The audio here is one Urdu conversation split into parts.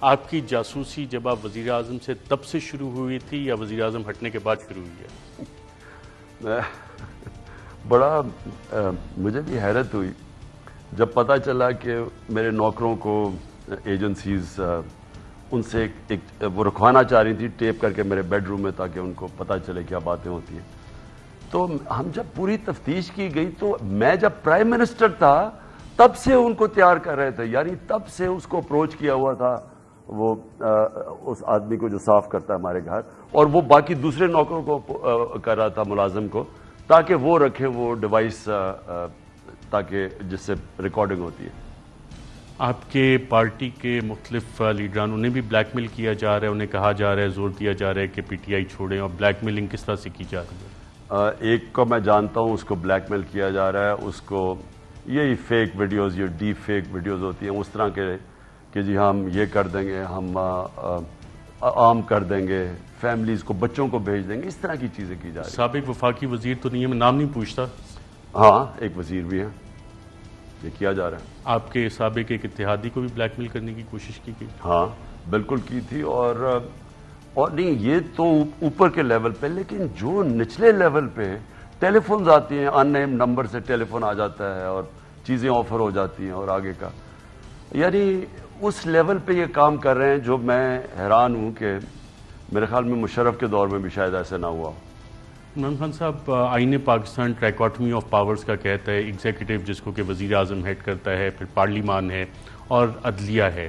آپ کی جاسوسی جب آپ وزیر اعظم سے تب سے شروع ہوئی تھی یا وزیر اعظم ہٹنے کے بعد شروع ہوئی ہے؟ بڑا مجھے بھی حیرت ہوئی جب پتہ چلا کہ میرے نوکروں کو ایجنسیز ان سے وہ رکھوانا چاہ رہی تھی ٹیپ کر کے میرے بیڈ روم میں تاکہ ان کو پتہ چلے کیا باتیں ہوتی ہیں. تو ہم جب پوری تفتیش کی گئی تو میں جب پرائم منسٹر تھا تب سے ان کو تیار کر رہے تھے، یعنی تب سے اس کو اپروچ کیا ہوا تھا وہ اس آدمی کو جو صاف کرتا ہے ہمارے گھر، اور وہ باقی دوسرے نوکروں کو کر رہا تھا ملازم کو، تاکہ وہ رکھیں وہ ڈیوائس تاکہ جس سے ریکارڈنگ ہوتی ہے. آپ کے پارٹی کے مختلف لیڈران انہیں بھی بلیک میل کیا جا رہا ہے، انہیں کہا جا رہا ہے، زور دیا جا رہا ہے کہ پی ٹی آئی چھوڑیں، اور بلیک میلنگ کس طرح سے کی جا رہی ہے؟ ایک کو میں جانتا ہوں، اس کو بلیک میل کیا جا رہا ہے، اس کو یہی فیک ویڈیوز، یہ ڈیپ فیک ویڈیوز ہوتی ہیں اس طرح کے کہ جی ہم یہ کر دیں گے، ہم عام کر دیں گے، فیملیز کو، بچوں کو بھیج دیں گے، اس طرح کی چیزیں کی جا رہی ہیں. سابق وفاقی وزیر تو نہیں ہے، میں نام نہیں پوچھتا. ہاں ایک وزیر بھی ہے، یہ کیا جا رہا ہے. آپ کے سابق ایک اتحادی کو بھی بلیک میل کرنے کی کوشش کی گئی؟ ہاں بالکل کی تھی، اور نہیں یہ تو اوپر کے لیول پہ، لیکن جو نچلے لیول پہ ٹیلی فونز آتی ہیں، ان نیم نمبر سے ٹیلی فون آ جاتا ہے اور چیزیں آفر ہو جاتی ہیں، اور آگے کا یعنی اس لیول پہ یہ کام کر رہے ہیں جو میں حیران ہوں کہ میرے خیال میں مشرف کے دور میں بھی شاید ایسا نہ ہوا. عمران خان صاحب، آئین پاکستان ٹرائیکاٹمی آف پاورز کا کہتا ہے، ایگزیکٹو جس کو کہ وزیر اعظم ہیڈ کرتا ہے، پھر پارلیمان ہے اور عدلیہ ہے.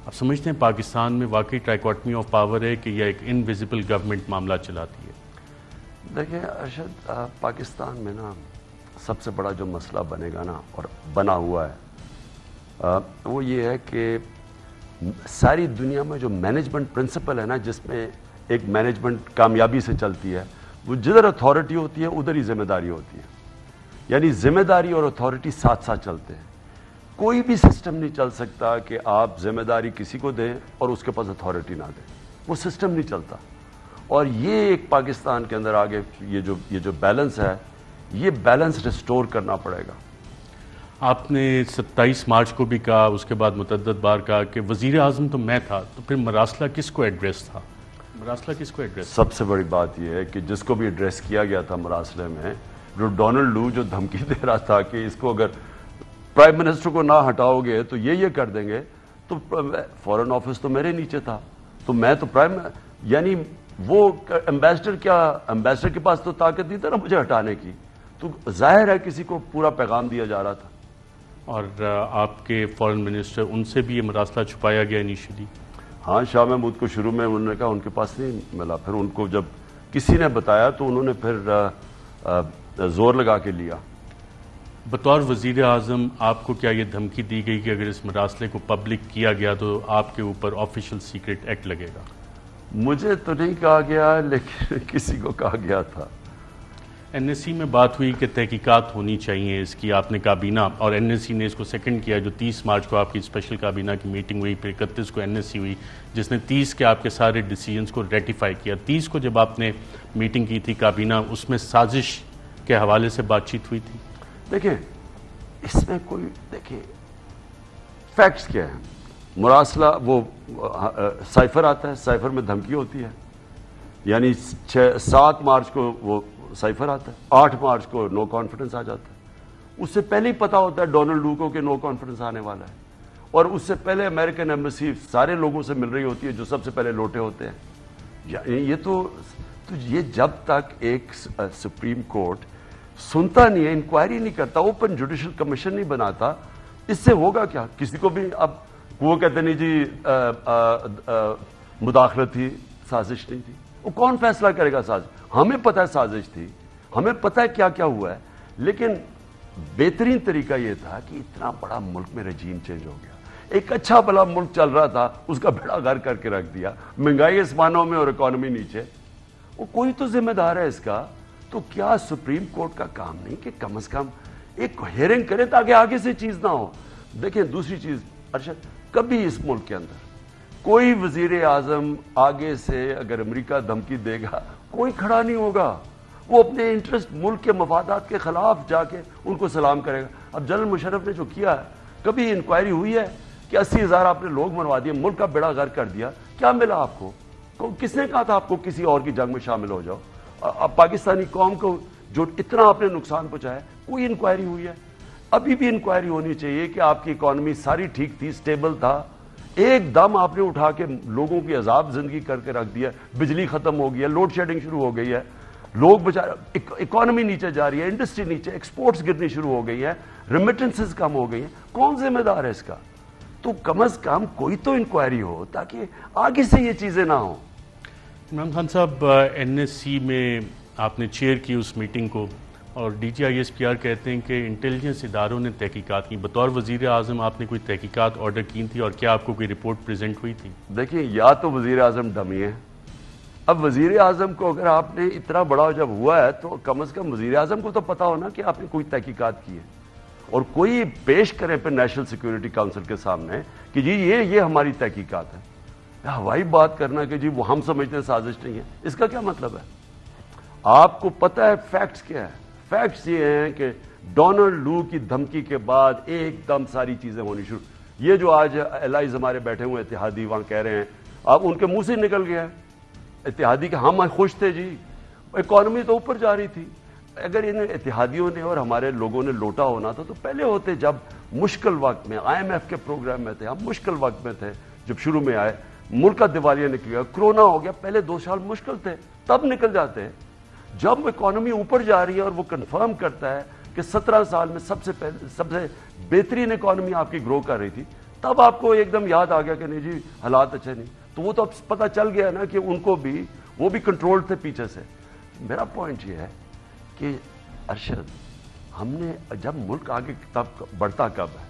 آپ سمجھتے ہیں پاکستان میں واقعی ٹرائیکاٹمی آف پاور ہے کہ یہ ایک انویزیبل گورنمنٹ معاملہ چلاتی ہے؟ دیکھیں ارشد، پاکستان میں نا سب سے بڑا جو مسئلہ بنے گا نا، اور بنا ہوا ہے، وہ یہ ہے کہ ساری دنیا میں جو مینجمنٹ پرنسپل ہے نا، جس میں ایک مینجمنٹ کامیابی سے چلتی ہے، وہ جدھر اتھارٹی ہوتی ہے ادھر ہی ذمہ داری ہوتی ہے. یعنی ذمہ داری اور اتھارٹی ساتھ ساتھ چلتے ہیں. کوئی بھی سسٹم نہیں چل سکتا کہ آپ ذمہ داری کسی کو دیں اور اس کے پاس اتھارٹی نہ دیں، وہ سسٹم نہیں چلتا. اور یہ ایک پاکستان کے اندر آگے یہ جو بیلنس ہے، یہ بیلنس ریسٹور کرنا پڑے گا. آپ نے 27 مارچ کو بھی کہا، اس کے بعد متعدد بار کہا کہ وزیر اعظم تو میں تھا، تو پھر مراسلہ کس کو ایڈریس تھا؟ مراسلہ کس کو ایڈریس؟ سب سے بڑی بات یہ ہے کہ جس کو بھی ایڈریس کیا گیا تھا مراسلے میں، جو ڈونلڈ لو جو دھمکی دے رہا تھا کہ اس کو اگر پرائم منسٹر کو نہ ہٹاؤ گے تو یہ کر دیں گے، تو فورن آفس تو میرے نیچے تھا، تو میں تو یعنی وہ امبیسڈر کے پاس تو طاقت نہیں تھا نا مجھے ہٹانے کی، تو ظاہر ہے کسی کو پورا پیغام دیا جا رہا تھا. اور آپ کے فورن منسٹر، ان سے بھی یہ مراسلہ چھپایا گیا انیشلی؟ ہاں، شاہ محمود کو شروع میں انہوں نے کہا ان کے پاس نہیں ملا، پھر ان کو جب کسی نے بتایا تو انہوں نے پھر زور لگا کے لیا. بطور وزیر اعظم آپ کو کیا یہ دھمکی دی گئی کہ اگر اس مراسلے کو پبلک کیا گیا تو آپ کے اوپر آفیشل سیکرٹ ایکٹ لگے گا؟ مجھے تو نہیں کہا گیا، لیکن کسی کو کہا گیا تھا. این ایس سی میں بات ہوئی کہ تحقیقات ہونی چاہیے اس کی، آپ نے کابینہ، اور این ایس سی نے اس کو سیکنڈ کیا، جو 30 مارچ کو آپ کی اسپیشل کابینہ کی میٹنگ ہوئی، پھر 31 کو این ایس سی ہوئی، جس نے 30 کے آپ کے سارے ڈیسیجنز کو ریٹیفائی کیا. 30 کو جب آپ نے میٹنگ کی تھی کابینہ، اس میں سازش کے حوالے سے بات چیت ہوئی تھی؟ دیکھیں اس میں دیکھیں فیکٹس کیا ہے. مراسلہ وہ سائفر آتا ہے، سائفر میں دھمکی ہوتی ہے، یعنی 7 مارچ کو وہ سائفر آتا ہے، 8 مارچ کو نو کانفیڈنس آ جاتا ہے. اس سے پہلے ہی پتا ہوتا ہے ڈونلڈ لو کو کہ نو کانفیڈنس آنے والا ہے، اور اس سے پہلے امریکن ایمبیسی سارے لوگوں سے مل رہی ہوتی ہے جو سب سے پہلے لوٹے ہوتے ہیں. یہ تو یہ جب تک ایک سپریم کورٹ سنتا نہیں ہے، انکوائری نہیں کرتا، اوپن جوڈیشل کمیشن نہیں بناتا، اس سے ہوگا کیا؟ کسی کو بھی اب وہ کہتے نہیں جی مداخلت تھی، سازش نہیں تھی. وہ کون فیصلہ کرے گا سازش؟ ہمیں پتہ ہے سازش تھی، ہمیں پتہ ہے کیا کیا ہوا ہے، لیکن بہترین طریقہ یہ تھا کہ اتنا بڑا ملک میں رجیم چینج ہو گیا. ایک اچھا بھلا ملک چل رہا تھا، اس کا بیڑا غرق کر کے رکھ دیا، مہنگائی آسمانوں میں اور اکانومی نیچے. وہ کوئی تو ذمہ دار ہے اس کا. تو کیا سپریم کورٹ کا کام نہیں کہ کم از کم ایک ہیئرنگ کرے تاکہ آگے سے چیز نہ ہو؟ دیکھیں دوسری چیز ارشد، کبھی اس ملک کے اندر کوئی وزیر اعظم آگے سے اگر امریکہ دھمکی دے گا کوئی کھڑا نہیں ہوگا. وہ اپنے انٹرسٹ، ملک کے مفادات کے خلاف جا کے ان کو سلام کرے گا. اب جنرل مشرف نے جو کیا ہے، کبھی انکوائری ہوئی ہے؟ کہ 80,000 آپ نے لوگ منوا دیے, ملک کا بیڑا غرق کر دیا, کیا ملا آپ کو؟ کس نے کہا تھا آپ کو کسی اور کی جنگ میں شامل ہو جاؤ؟ اب پاکستانی قوم کو جو اتنا آپ نے نقصان پہنچایا, کوئی انکوائری ہوئی ہے؟ ابھی بھی انکوائری ہونی چاہیے کہ آپ کی اکانومی ساری ٹھیک تھی, سٹیبل تھا, ایک دم آپ نے اٹھا کے لوگوں کی عذاب زندگی کر کے رکھ دیا, بجلی ختم ہو گئی ہے, لوڈ شیڈنگ شروع ہو گئی ہے, لوگ بچارے, اکانومی نیچے جا رہی ہے, انڈسٹری نیچے, ایکسپورٹس گرنی شروع ہو گئی ہے, ریمیٹنسز کم ہو گئی ہیں, کون ذمہ دار ہے اس کا؟ تو کم از کم کوئی تو انکوائری ہو تاکہ آگے سے یہ چیزیں نہ ہوں. عمران خان صاحب, این ایس سی میں آپ نے چیئر کی اس میٹنگ کو, اور D G I S P R کہتے ہیں کہ انٹیلیجنس اداروں نے تحقیقات کی. بطور وزیر اعظم آپ نے کوئی تحقیقات آرڈر کی تھی, اور کیا آپ کو کوئی رپورٹ پریزنٹ ہوئی تھی؟ دیکھیں, یا تو وزیر اعظم ڈمی ہے. اب وزیر اعظم کو اگر آپ نے اتنا بڑا جب ہوا ہے تو کم از کم وزیر اعظم کو تو پتا ہونا کہ آپ نے کوئی تحقیقات کی ہے, اور کوئی پیش کرے پہ نیشنل سیکیورٹی کاؤنسل کے سامنے کہ جی یہ ہماری تحقیقات ہے. ہوائی بات کرنا کہ جی وہ ہم سمجھتے ہیں سازش نہیں ہے, اس کا کیا مطلب ہے؟ آپ کو پتا ہے فیکٹس کیا ہے؟ فیکٹس یہ ہیں کہ ڈونلڈ لو کی دھمکی کے بعد ایک دم ساری چیزیں ہونی شروع. یہ جو آج الائز ہمارے بیٹھے ہوئے اتحادی وہاں کہہ رہے ہیں, اب ان کے منہ سے نکل گیا ہے اتحادی کہ ہم خوش تھے جی, اکانومی تو اوپر جا رہی تھی. اگر ان اتحادیوں نے اور ہمارے لوگوں نے لوٹا ہونا تھا تو پہلے ہوتے, جب مشکل وقت میں آئی ایم ایف کے پروگرام میں تھے, ہم مشکل وقت میں تھے, جب شروع میں آئے, ملک کا دیوالیہ نکل گیا, کرونا ہو گیا, پہلے 2 سال مشکل تھے, تب نکل جاتے ہیں. جب اکانومی اوپر جا رہی ہے اور وہ کنفرم کرتا ہے کہ 17 سال میں سب سے بہترین اکانومی آپ کی گرو کر رہی تھی, تب آپ کو ایک دم یاد آ گیا کہ نہیں جی حالات اچھے نہیں. تو وہ تو اب پتہ چل گیا نا کہ ان کو بھی, وہ بھی کنٹرول تھے پیچھے سے. میرا پوائنٹ یہ ہے کہ ارشد, ہم نے جب ملک آگے تب بڑھتا کب ہے؟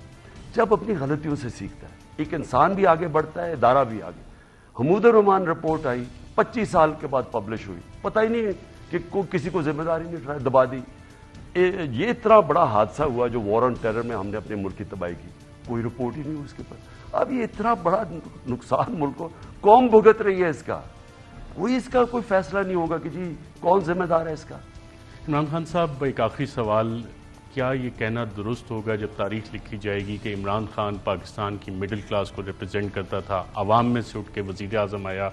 جب اپنی غلطیوں سے سیکھتا ہے. ایک انسان بھی آگے بڑھتا ہے, ادارہ بھی آگے. حمود الرحمان رپورٹ آئی, 25 سال کے بعد پبلش ہوئی, پتہ ہی نہیں کہ کسی کو ذمہ داری نہیں اٹھائی, دبا دی. یہ اتنا بڑا حادثہ ہوا جو وار آن ٹیرر میں ہم نے اپنے ملک کی تباہی کی, کوئی رپورٹ ہی نہیں ہوئی اس کے اوپر. اب یہ اتنا بڑا نقصان ملک کو قوم بھگت رہی ہے, اس کا کوئی فیصلہ نہیں ہوگا کہ جی کون ذمہ دار ہے اس کا. عمران خان صاحب, ایک آخری سوال, کیا یہ کہنا درست ہوگا جب تاریخ لکھی جائے گی کہ عمران خان پاکستان کی مڈل کلاس کو ریپرزینٹ کرتا تھا, عوام میں سے اٹھ کے وزیر اعظم آیا,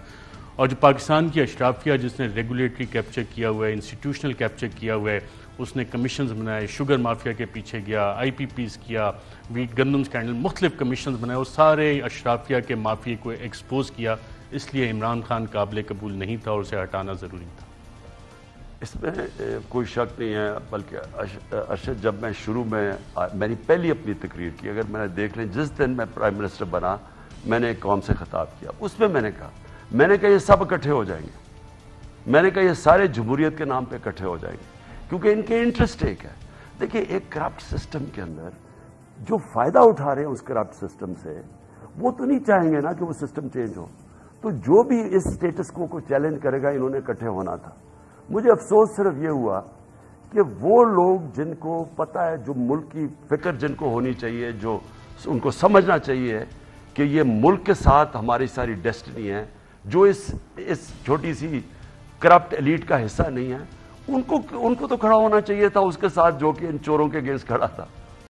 اور جو پاکستان کی اشرافیہ جس نے ریگولیٹری کیپچر کیا ہوا ہے, انسٹیٹیوشنل کیپچر کیا ہوا ہے, اس نے کمیشنز بنائے, شوگر مافیا کے پیچھے گیا, آئی پی پیز کیا, ویٹ گندم سکینڈل, مختلف کمیشنز بنائے, اور سارے اشرافیہ کے مافیا کو ایکسپوز کیا. اس لیے عمران خان قابل قبول نہیں تھا اور اسے ہٹانا ضروری تھا. اس میں کوئی شک نہیں ہے, بلکہ ارشد, جب میں شروع میں میں نے پہلی اپنی تقریر کی, اگر میں نے دیکھ لیں, جس دن میں پرائم منسٹر بنا میں نے ایک قوم سے خطاب کیا, اس میں میں نے کہا یہ سب اکٹھے ہو جائیں گے, میں نے کہا یہ سارے جمہوریت کے نام پہ اکٹھے ہو جائیں گے, کیونکہ ان کے انٹرسٹ ایک ہے. دیکھیں, ایک کرپٹ سسٹم کے اندر جو فائدہ اٹھا رہے ہیں اس کرپٹ سسٹم سے, وہ تو نہیں چاہیں گے نا کہ وہ سسٹم چینج ہو. تو جو بھی اس سٹیٹس کو چیلنج کرے گا, انہوں نے اکٹھے ہونا تھا. مجھے افسوس صرف یہ ہوا کہ وہ لوگ جن کو پتہ ہے, جو ملک کی فکر جن کو ہونی چاہیے, جو ان کو سمجھنا چاہیے کہ یہ ملک کے ساتھ ہماری ساری ڈیسٹنی ہے, جو اس چھوٹی سی کرپٹ ایلیٹ کا حصہ نہیں ہے, ان کو تو کھڑا ہونا چاہیے تھا اس کے ساتھ جو کہ ان چوروں کے اگینسٹ کھڑا تھا.